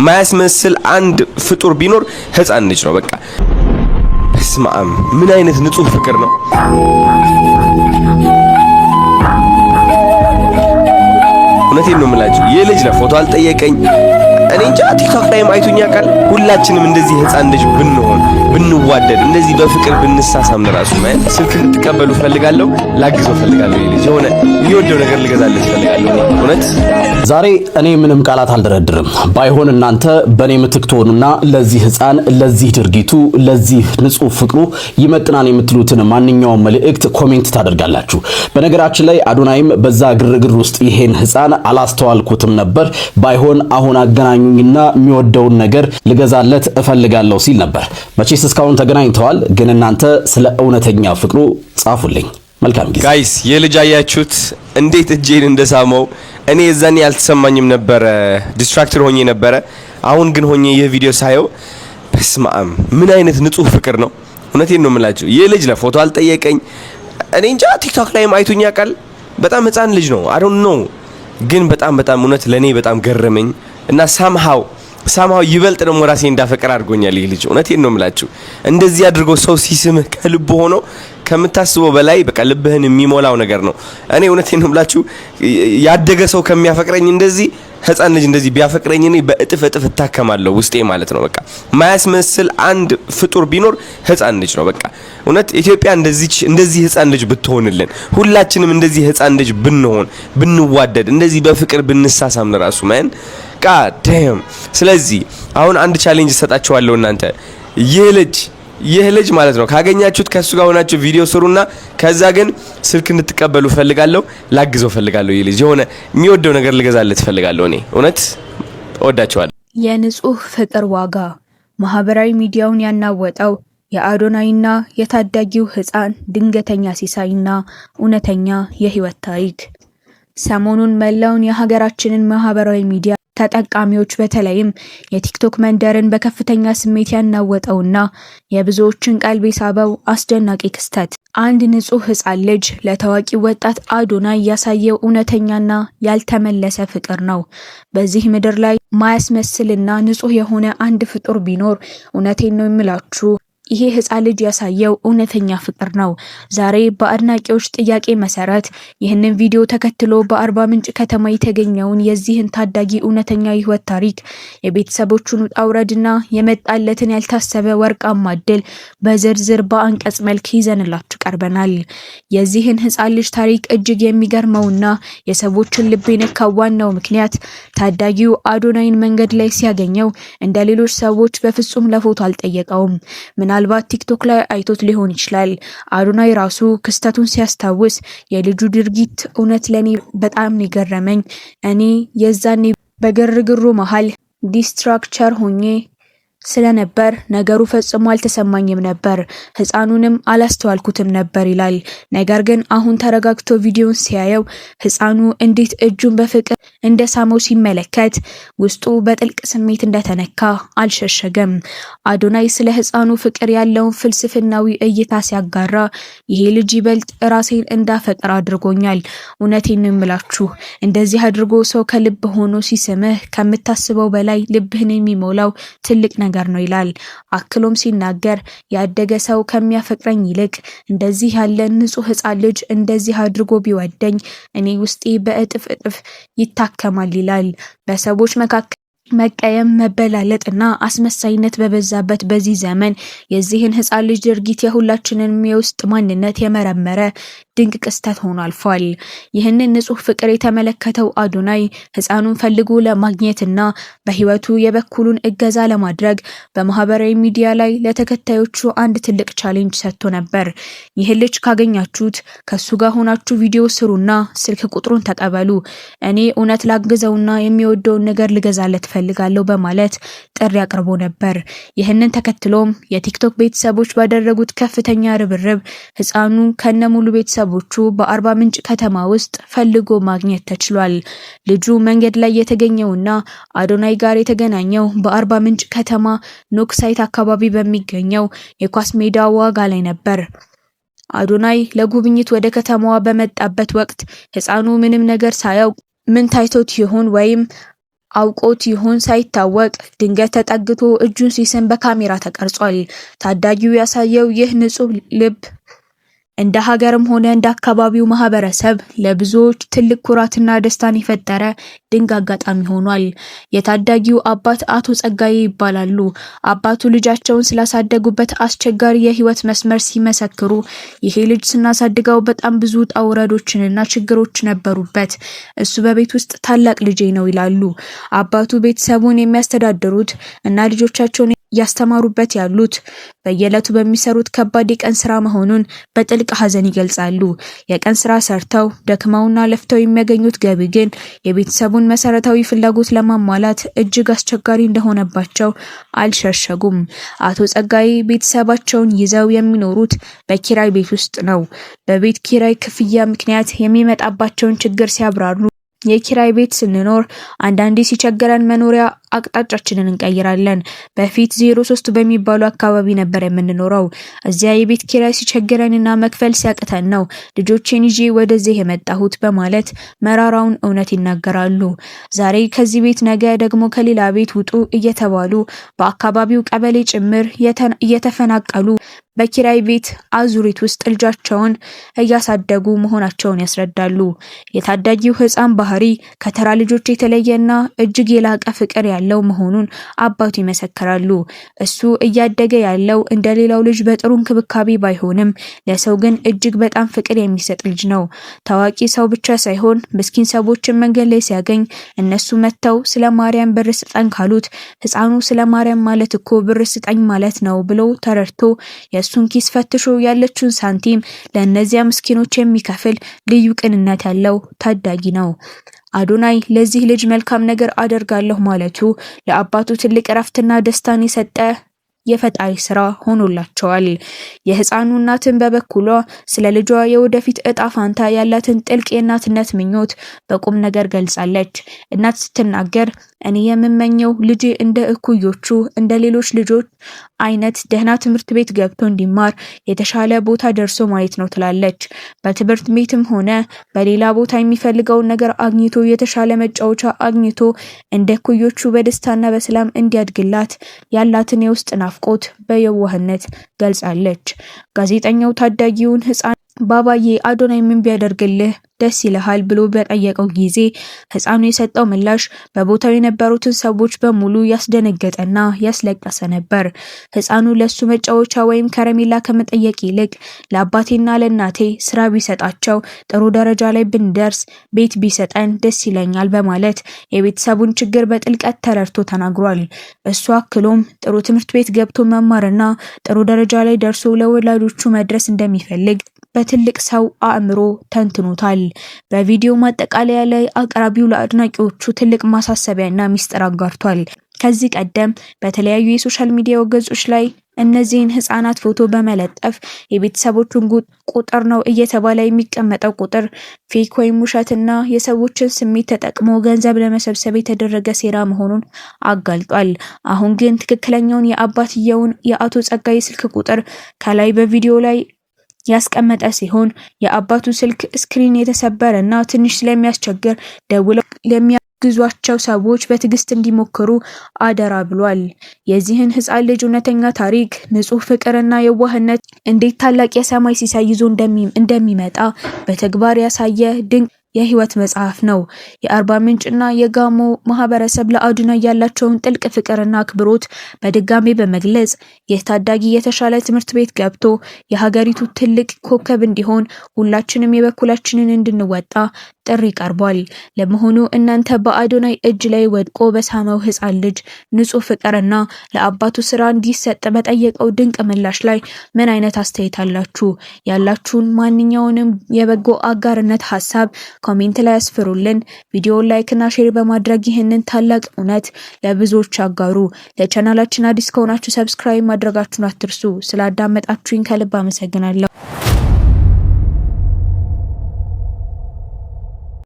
ማያስመስል አንድ ፍጡር ቢኖር ህፃን ልጅ ነው። በቃ በስማም ምን አይነት ንጹህ ፍቅር ነው። እውነቴን ነው የምላችሁ። የልጅ ለፎቶ አልጠየቀኝ። እኔ እንጃ ቲክቶክ ላይም አይቶኛ ቃል ሁላችንም እንደዚህ ህፃን ልጅ ብንሆን ብንዋደድ እንደዚህ በፍቅር ብንሳሳም ለራሱ ማለት ስልክ ልትቀበሉ ፈልጋለሁ፣ ላግዘው ፈልጋለሁ። የልጅ የሆነ የሚወደው ነገር ልገዛለት ፈልጋለሁ። እውነት ዛሬ እኔ ምንም ቃላት አልደረድርም። ባይሆን እናንተ በኔ ምትክ ትሆኑና ለዚህ ህፃን፣ ለዚህ ድርጊቱ፣ ለዚህ ንጹህ ፍቅሩ ይመጥናል የምትሉትን ማንኛውም መልእክት ኮሜንት ታደርጋላችሁ። በነገራችን ላይ አዶናይም በዛ ግርግር ውስጥ ይሄን ህፃን አላስተዋልኩትም ነበር፣ ባይሆን አሁን አገናኙኝና የሚወደውን ነገር ልገዛለት እፈልጋለሁ ሲል ነበር። መቼስ እስካሁን ተገናኝተዋል፣ ግን እናንተ ስለ እውነተኛ ፍቅሩ ጻፉልኝ። መልካም ጊዜ ጋይስ። የልጅ አያችሁት እንዴት እጄን እንደሳመው። እኔ የዛኔ ያልተሰማኝም ነበር፣ ዲስትራክተር ሆኜ ነበረ። አሁን ግን ሆኜ ይህ ቪዲዮ ሳየው በስማም ምን አይነት ንጹህ ፍቅር ነው። እውነቴን ነው የምላችሁ። የልጅ ለፎቶ አልጠየቀኝ። እኔ እንጃ ቲክቶክ ላይም አይቶኛ ቃል በጣም ህፃን ልጅ ነው። አይ ዶንት ኖ ግን በጣም እውነት ለኔ በጣም ገረመኝ እና ሳምሃው ይበልጥ ደግሞ ራሴ እንዳፈቀር አድርጎኛል ይህ ልጅ። እውነቴን ነው የምላችሁ። እንደዚህ አድርጎ ሰው ሲስምህ ከልብ ሆኖ ከምታስበው በላይ በቃ ልብህን የሚሞላው ነገር ነው። እኔ እውነቴን ነው የምላችሁ ያደገ ሰው ከሚያፈቅረኝ እንደዚህ ህፃን ልጅ እንደዚህ ቢያፈቅረኝ እኔ በእጥፍ እታከማለሁ ውስጤ ማለት ነው። በቃ ማያስመስል አንድ ፍጡር ቢኖር ህፃን ልጅ ነው። በቃ እውነት ኢትዮጵያ እንደዚህ ህፃን ልጅ ብትሆንልን፣ ሁላችንም እንደዚህ ህፃን ልጅ ብንሆን፣ ብንዋደድ፣ እንደዚህ በፍቅር ብንሳሳም ለራሱ ማን ቃደም። ስለዚህ አሁን አንድ ቻሌንጅ ሰጣችኋለሁ። እናንተ ይህ ልጅ ማለት ነው ካገኛችሁት ከሱ ጋር ሆናችሁ ቪዲዮ ስሩና ከዛ ግን ስልክ እንድትቀበሉ ፈልጋለሁ፣ ላግዘው ፈልጋለሁ። ይህ ልጅ የሆነ የሚወደው ነገር ልገዛለት ፈልጋለሁ። እኔ እውነት እወዳቸዋለሁ። የንጹህ ፍቅር ዋጋ ማህበራዊ ሚዲያውን ያናወጠው የአዶናይና የታዳጊው ህፃን ድንገተኛ ሲሳይና እውነተኛ የህይወት ታሪክ ሰሞኑን መላውን የሀገራችንን ማህበራዊ ሚዲያ ተጠቃሚዎች በተለይም የቲክቶክ መንደርን በከፍተኛ ስሜት ያናወጠውና የብዙዎችን ቀልብ የሳበው አስደናቂ ክስተት አንድ ንጹህ ህፃን ልጅ ለታዋቂ ወጣት አዶናይ ያሳየው እውነተኛና ያልተመለሰ ፍቅር ነው። በዚህ ምድር ላይ ማያስመስልና ንጹህ የሆነ አንድ ፍጡር ቢኖር እውነቴን ነው የምላችሁ ይሄ ህፃን ልጅ ያሳየው እውነተኛ ፍቅር ነው። ዛሬ በአድናቂዎች ጥያቄ መሰረት ይህንን ቪዲዮ ተከትሎ በአርባ ምንጭ ከተማ የተገኘውን የዚህን ታዳጊ እውነተኛ ህይወት ታሪክ የቤተሰቦቹን ውጣ ውረድና የመጣለትን ያልታሰበ ወርቃማ ዕድል በዝርዝር በአንቀጽ መልክ ይዘንላችሁ ቀርበናል። የዚህን ህፃን ልጅ ታሪክ እጅግ የሚገርመውና የሰዎችን ልብ የነካው ዋናው ምክንያት ታዳጊው አዶናይን መንገድ ላይ ሲያገኘው እንደ ሌሎች ሰዎች በፍጹም ለፎቶ አልጠየቀውም። ምናልባት ቲክቶክ ላይ አይቶት ሊሆን ይችላል። አዶናይ ራሱ ክስተቱን ሲያስታውስ የልጁ ድርጊት እውነት ለኔ በጣም የገረመኝ እኔ የዛኔ በግርግሩ መሃል ዲስትራክቸር ሆኜ ስለነበር ነገሩ ፈጽሞ አልተሰማኝም ነበር፣ ህፃኑንም አላስተዋልኩትም ነበር ይላል። ነገር ግን አሁን ተረጋግቶ ቪዲዮን ሲያየው ህፃኑ እንዴት እጁን በፍቅር እንደሳመው ሲመለከት ውስጡ በጥልቅ ስሜት እንደተነካ አልሸሸገም። አዶናይ ስለ ህፃኑ ፍቅር ያለውን ፍልስፍናዊ እይታ ሲያጋራ ይሄ ልጅ ይበልጥ ራሴን እንዳፈቅር አድርጎኛል። እውነቴን ነው የምላችሁ እንደዚህ አድርጎ ሰው ከልብ ሆኖ ሲስምህ ከምታስበው በላይ ልብህን የሚሞላው ትልቅ ነገር ነው ይላል። አክሎም ሲናገር ያደገ ሰው ከሚያፈቅረኝ ይልቅ እንደዚህ ያለ ንጹህ ህፃን ልጅ እንደዚህ አድርጎ ቢወደኝ እኔ ውስጤ በእጥፍ ይታከማል ይላል። በሰዎች መካከል መቀየም፣ መበላለጥና አስመሳይነት በበዛበት በዚህ ዘመን የዚህን ህፃን ልጅ ድርጊት የሁላችንንም የውስጥ ማንነት የመረመረ ድንቅ ክስተት ሆኖ አልፏል። ይህንን ንጹህ ፍቅር የተመለከተው አዶናይ ህፃኑን ፈልጎ ለማግኘትና በህይወቱ የበኩሉን እገዛ ለማድረግ በማህበራዊ ሚዲያ ላይ ለተከታዮቹ አንድ ትልቅ ቻሌንጅ ሰጥቶ ነበር። ይህን ልጅ ካገኛችሁት ከሱ ጋር ሆናችሁ ቪዲዮ ስሩና ስልክ ቁጥሩን ተቀበሉ፣ እኔ እውነት ላግዘውና የሚወደውን ነገር ልገዛለት ፈልጋለሁ በማለት ጥሪ አቅርቦ ነበር። ይህንን ተከትሎም የቲክቶክ ቤተሰቦች ባደረጉት ከፍተኛ ርብርብ ህፃኑ ከነሙሉ ቤተሰቦቹ በአርባ ምንጭ ከተማ ውስጥ ፈልጎ ማግኘት ተችሏል። ልጁ መንገድ ላይ የተገኘውና አዶናይ ጋር የተገናኘው በአርባ ምንጭ ከተማ ኖክ ሳይት አካባቢ በሚገኘው የኳስ ሜዳ ዋጋ ላይ ነበር። አዶናይ ለጉብኝት ወደ ከተማዋ በመጣበት ወቅት ህፃኑ ምንም ነገር ሳያውቅ ምን ታይቶት ይሆን ወይም አውቆት ይሁን ሳይታወቅ ድንገት ተጠግቶ እጁን ሲስም በካሜራ ተቀርጿል። ታዳጊው ያሳየው ይህ ንጹህ ልብ እንደ ሀገርም ሆነ እንደ አካባቢው ማህበረሰብ ለብዙዎች ትልቅ ኩራትና ደስታን የፈጠረ ድንቅ አጋጣሚ ሆኗል። የታዳጊው አባት አቶ ጸጋዬ ይባላሉ። አባቱ ልጃቸውን ስላሳደጉበት አስቸጋሪ የህይወት መስመር ሲመሰክሩ ይሄ ልጅ ስናሳድገው በጣም ብዙ ውጣ ውረዶችንና ችግሮች ነበሩበት። እሱ በቤት ውስጥ ታላቅ ልጄ ነው ይላሉ። አባቱ ቤተሰቡን የሚያስተዳድሩት እና ልጆቻቸውን ያስተማሩበት ያሉት በየዕለቱ በሚሰሩት ከባድ የቀን ስራ መሆኑን በጥልቅ ሐዘን ይገልጻሉ። የቀን ስራ ሰርተው ደክመውና ለፍተው የሚያገኙት ገቢ ግን የቤተሰቡን መሰረታዊ ፍላጎት ለማሟላት እጅግ አስቸጋሪ እንደሆነባቸው አልሸሸጉም። አቶ ጸጋዬ ቤተሰባቸውን ይዘው የሚኖሩት በኪራይ ቤት ውስጥ ነው። በቤት ኪራይ ክፍያ ምክንያት የሚመጣባቸውን ችግር ሲያብራሩ የኪራይ ቤት ስንኖር አንዳንዴ ሲቸገረን መኖሪያ አቅጣጫችንን እንቀይራለን። በፊት 03 በሚባሉ አካባቢ ነበር የምንኖረው። እዚያ የቤት ኪራይ ሲቸገረንና መክፈል ሲያቅተን ነው ልጆቼን ይዤ ወደዚህ የመጣሁት በማለት መራራውን እውነት ይናገራሉ። ዛሬ ከዚህ ቤት ነገ ደግሞ ከሌላ ቤት ውጡ እየተባሉ በአካባቢው ቀበሌ ጭምር እየተፈናቀሉ በኪራይ ቤት አዙሪት ውስጥ ልጃቸውን እያሳደጉ መሆናቸውን ያስረዳሉ። የታዳጊው ሕፃን ባህሪ ከተራ ልጆች የተለየና እጅግ የላቀ ፍቅር ያለው መሆኑን አባቱ ይመሰክራሉ። እሱ እያደገ ያለው እንደሌላው ልጅ በጥሩ እንክብካቤ ባይሆንም ለሰው ግን እጅግ በጣም ፍቅር የሚሰጥ ልጅ ነው። ታዋቂ ሰው ብቻ ሳይሆን ምስኪን ሰዎችን መንገድ ላይ ሲያገኝ እነሱ መተው ስለ ማርያም ብር ስጠኝ ካሉት ሕፃኑ ስለ ማርያም ማለት እኮ ብር ስጠኝ ማለት ነው ብሎ ተረድቶ የሱን ኪስ ፈትሾ ያለችውን ሳንቲም ለእነዚያ ምስኪኖች የሚከፍል ልዩ ቅንነት ያለው ታዳጊ ነው። አዶናይ ለዚህ ልጅ መልካም ነገር አደርጋለሁ ማለቱ ለአባቱ ትልቅ እረፍትና ደስታን የሰጠ የፈጣሪ ስራ ሆኖላቸዋል። የህፃኑ እናትን በበኩሏ ስለ ልጇ የወደፊት እጣ ፋንታ ያላትን ጥልቅ የእናትነት ምኞት በቁም ነገር ገልጻለች። እናት ስትናገር እኔ የምመኘው ልጄ እንደ እኩዮቹ እንደ ሌሎች ልጆች አይነት ደህና ትምህርት ቤት ገብቶ እንዲማር የተሻለ ቦታ ደርሶ ማየት ነው ትላለች። በትምህርት ቤትም ሆነ በሌላ ቦታ የሚፈልገውን ነገር አግኝቶ የተሻለ መጫወቻ አግኝቶ እንደ እኩዮቹ በደስታና በሰላም እንዲያድግላት ያላትን የውስጥ ናፍቆት በየዋህነት ገልጻለች። ጋዜጠኛው ታዳጊውን ህፃን ባባዬ አዶናይ ምን ቢያደርግልህ ደስ ይልሃል ብሎ በጠየቀው ጊዜ ህፃኑ የሰጠው ምላሽ በቦታው የነበሩትን ሰዎች በሙሉ ያስደነገጠና ያስለቀሰ ነበር። ህፃኑ ለሱ መጫወቻ ወይም ከረሜላ ከመጠየቅ ይልቅ ለአባቴና ለእናቴ ስራ ቢሰጣቸው ጥሩ ደረጃ ላይ ብንደርስ ቤት ቢሰጠን ደስ ይለኛል በማለት የቤተሰቡን ችግር በጥልቀት ተረድቶ ተናግሯል። እሱ አክሎም ጥሩ ትምህርት ቤት ገብቶ መማርና ጥሩ ደረጃ ላይ ደርሶ ለወላጆቹ መድረስ እንደሚፈልግ በትልቅ ሰው አእምሮ ተንትኖታል። በቪዲዮ ማጠቃለያ ላይ አቅራቢው ለአድናቂዎቹ ትልቅ ማሳሰቢያና ሚስጥር አጋርቷል። ከዚህ ቀደም በተለያዩ የሶሻል ሚዲያ ገጾች ላይ እነዚህን ህፃናት ፎቶ በመለጠፍ የቤተሰቦቹን ቁጥር ነው እየተባለ የሚቀመጠው ቁጥር ፌክ ወይም ውሸትና የሰዎችን ስሜት ተጠቅሞ ገንዘብ ለመሰብሰብ የተደረገ ሴራ መሆኑን አጋልጧል። አሁን ግን ትክክለኛውን የአባትየውን የአቶ ጸጋዬ ስልክ ቁጥር ከላይ በቪዲዮ ላይ ያስቀመጠ ሲሆን የአባቱ ስልክ ስክሪን የተሰበረና ትንሽ ስለሚያስቸግር ደውለው ለሚያግዟቸው ሰዎች በትዕግስት እንዲሞክሩ አደራ ብሏል። የዚህን ህፃን ልጅ እውነተኛ ታሪክ፣ ንጹህ ፍቅርና የዋህነት እንዴት ታላቅ የሰማይ ሲሳይ ይዞ እንደሚመጣ በተግባር ያሳየ ድንቅ የህይወት መጽሐፍ ነው። የአርባ ምንጭና የጋሞ ማህበረሰብ ለአዶናይ ያላቸውን ጥልቅ ፍቅርና አክብሮት በድጋሚ በመግለጽ ይህ ታዳጊ የተሻለ ትምህርት ቤት ገብቶ የሀገሪቱ ትልቅ ኮከብ እንዲሆን ሁላችንም የበኩላችንን እንድንወጣ ጥሪ ቀርቧል። ለመሆኑ እናንተ በአዶናይ እጅ ላይ ወድቆ በሳመው ህፃን ልጅ ንጹህ ፍቅርና ለአባቱ ስራ እንዲሰጥ በጠየቀው ድንቅ ምላሽ ላይ ምን አይነት አስተያየት አላችሁ? ያላችሁን ማንኛውንም የበጎ አጋርነት ሀሳብ ኮሜንት ላይ አስፍሩልን። ቪዲዮውን ላይክ እና ሼር በማድረግ ይህንን ታላቅ እውነት ለብዙዎች አጋሩ። ለቻናላችን አዲስ ከሆናችሁ ሰብስክራይብ ማድረጋችሁን አትርሱ። ስላዳመጣችሁኝ ከልብ አመሰግናለሁ።